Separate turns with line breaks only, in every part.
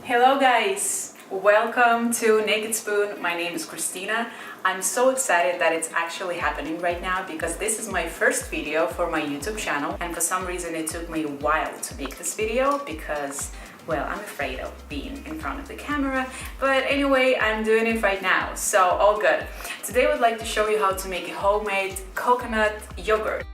Hello guys! Welcome to Naked Spoon. My name is Christina. I'm so excited that it's actually happening right now because this is my first video for my YouTube channel, and for some reason it took me a while to make this video because, well, I'm afraid of being in front of the camera, but anyway, I'm doing it right now, so all good. Today I would like to show you how to make a homemade coconut yogurt.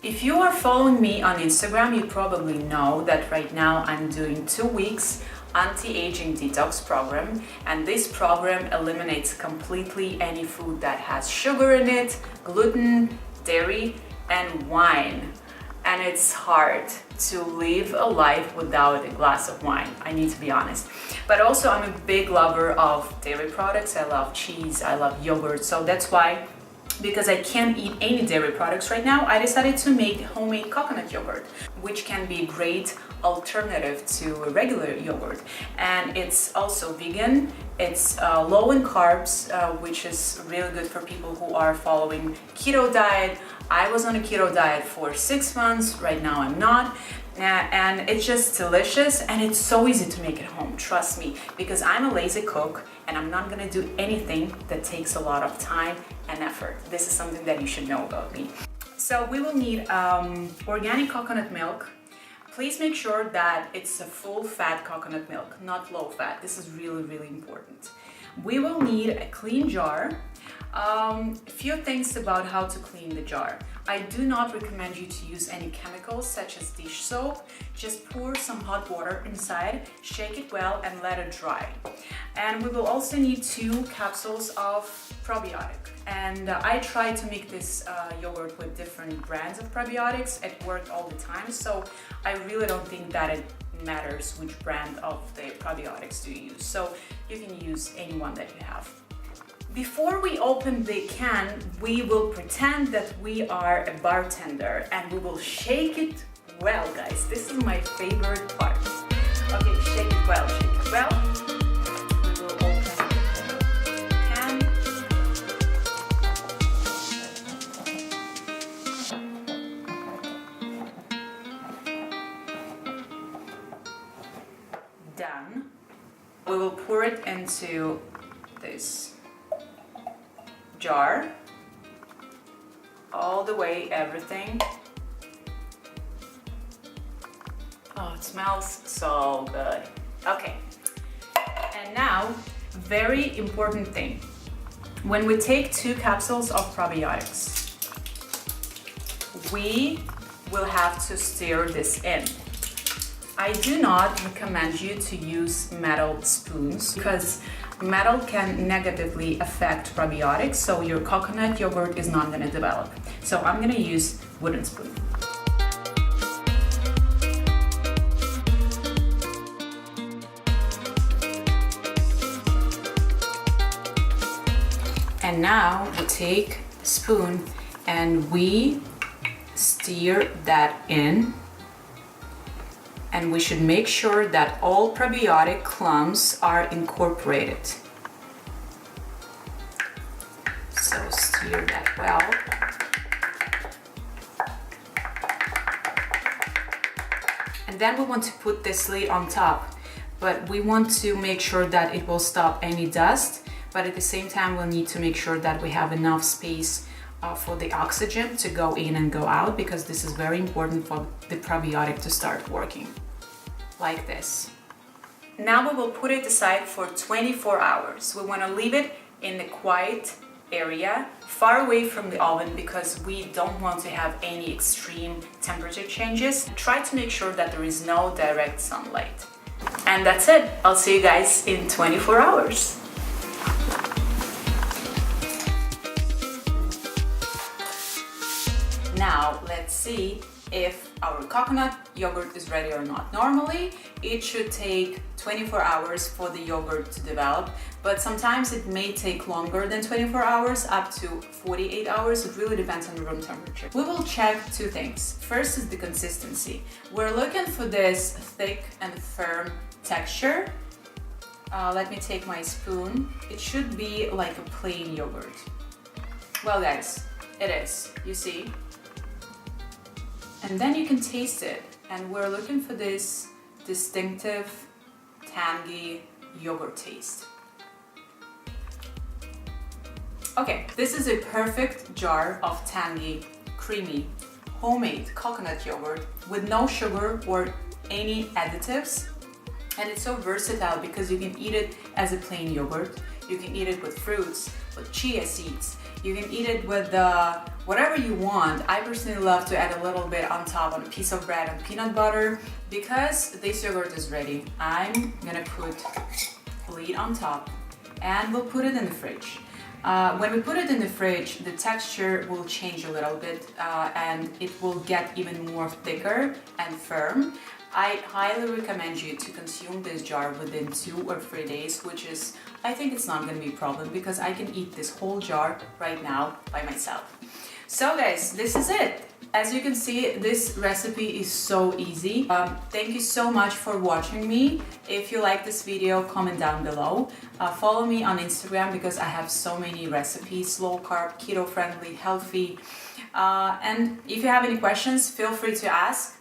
If you are following me on Instagram, you probably know that right now I'm doing 2 weeks anti-aging detox program, and this program eliminates completely any food that has sugar in it, gluten, dairy, and wine. And it's hard to live a life without a glass of wine, I need to be honest. But also I'm a big lover of dairy products. I love cheese, I love yogurt, so that's why, because I can't eat any dairy products right now, I decided to make homemade coconut yogurt, which can be a great alternative to regular yogurt. And it's also vegan, it's low in carbs, which is really good for people who are following keto diet. I was on a keto diet for 6 months, right now I'm not. And it's just delicious, and it's so easy to make at home, trust me, because I'm a lazy cook and I'm not gonna do anything that takes a lot of time and effort. This is something that you should know about me. So we will need organic coconut milk. Please make sure that it's a full fat coconut milk, not low fat. This is really, really important. We will need a clean jar. A few things about how to clean the jar. I do not recommend you to use any chemicals such as dish soap. Just pour some hot water inside, shake it well, and let it dry. And we will also need 2 capsules of probiotic. And I try to make this yogurt with different brands of probiotics. It worked all the time, so I really don't think that it matters which brand of the probiotics do you use. So you can use any one that you have. Before we open the can, we will pretend that we are a bartender and we will shake it well, guys. This is my favorite part. Okay, shake it well, shake it well. We will open the can. Done. We will pour it into this jar, all the way, everything. Oh, it smells so good. Okay, and now, very important thing. When we take 2 capsules of probiotics, we will have to stir this in. I do not recommend you to use metal spoons because metal can negatively affect probiotics, so your coconut yogurt is not going to develop. So I'm going to use wooden spoon. And now we take a spoon and we stir that in. And we should make sure that all probiotic clumps are incorporated. So stir that well. And then we want to put this lid on top, but we want to make sure that it will stop any dust, but at the same time we'll need to make sure that we have enough space for the oxygen to go in and go out, because this is very important for the probiotic to start working, like this. Now we will put it aside for 24 hours. We want to leave it in a quiet area, far away from the oven, because we don't want to have any extreme temperature changes. Try to make sure that there is no direct sunlight. And that's it. I'll see you guys in 24 hours. Now let's see if our coconut yogurt is ready or not. Normally it should take 24 hours for the yogurt to develop, but sometimes it may take longer than 24 hours, up to 48 hours. It really depends on the room temperature. We will check 2 things. First is the consistency. We're looking for this thick and firm texture. Let me take my spoon. It should be like a plain yogurt. Well guys, it is, you see. And then you can taste it, and we're looking for this distinctive, tangy yogurt taste. Okay, this is a perfect jar of tangy, creamy, homemade coconut yogurt with no sugar or any additives. And it's so versatile because you can eat it as a plain yogurt. You can eat it with fruits, with chia seeds. You can eat it with whatever you want. I personally love to add a little bit on top on a piece of bread and peanut butter. Because this yogurt is ready, I'm gonna put a lid on top and we'll put it in the fridge. When we put it in the fridge, the texture will change a little bit and it will get even more thicker and firm. I highly recommend you to consume this jar within 2 or 3 days, which is, I think it's not going to be a problem because I can eat this whole jar right now by myself. So guys, this is it. As you can see, this recipe is so easy. Thank you so much for watching me. If you like this video, comment down below. Follow me on Instagram because I have so many recipes, low carb, keto friendly, healthy. And if you have any questions, feel free to ask.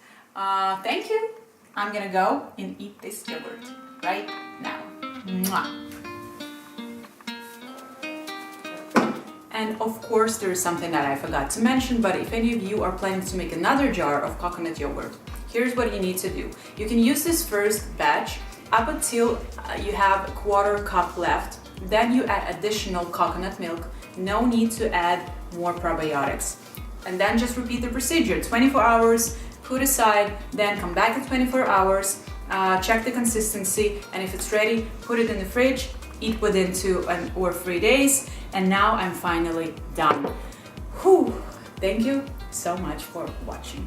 Thank you. I'm gonna go and eat this yogurt right now. Mwah. And of course, there is something that I forgot to mention, but if any of you are planning to make another jar of coconut yogurt, here's what you need to do. You can use this first batch up until you have a 1/4 cup left. Then you add additional coconut milk. No need to add more probiotics. And then just repeat the procedure, 24 hours, put aside, then come back in 24 hours, check the consistency, and if it's ready, put it in the fridge, eat within 2 or 3 days, and now I'm finally done. Whew. Thank you so much for watching.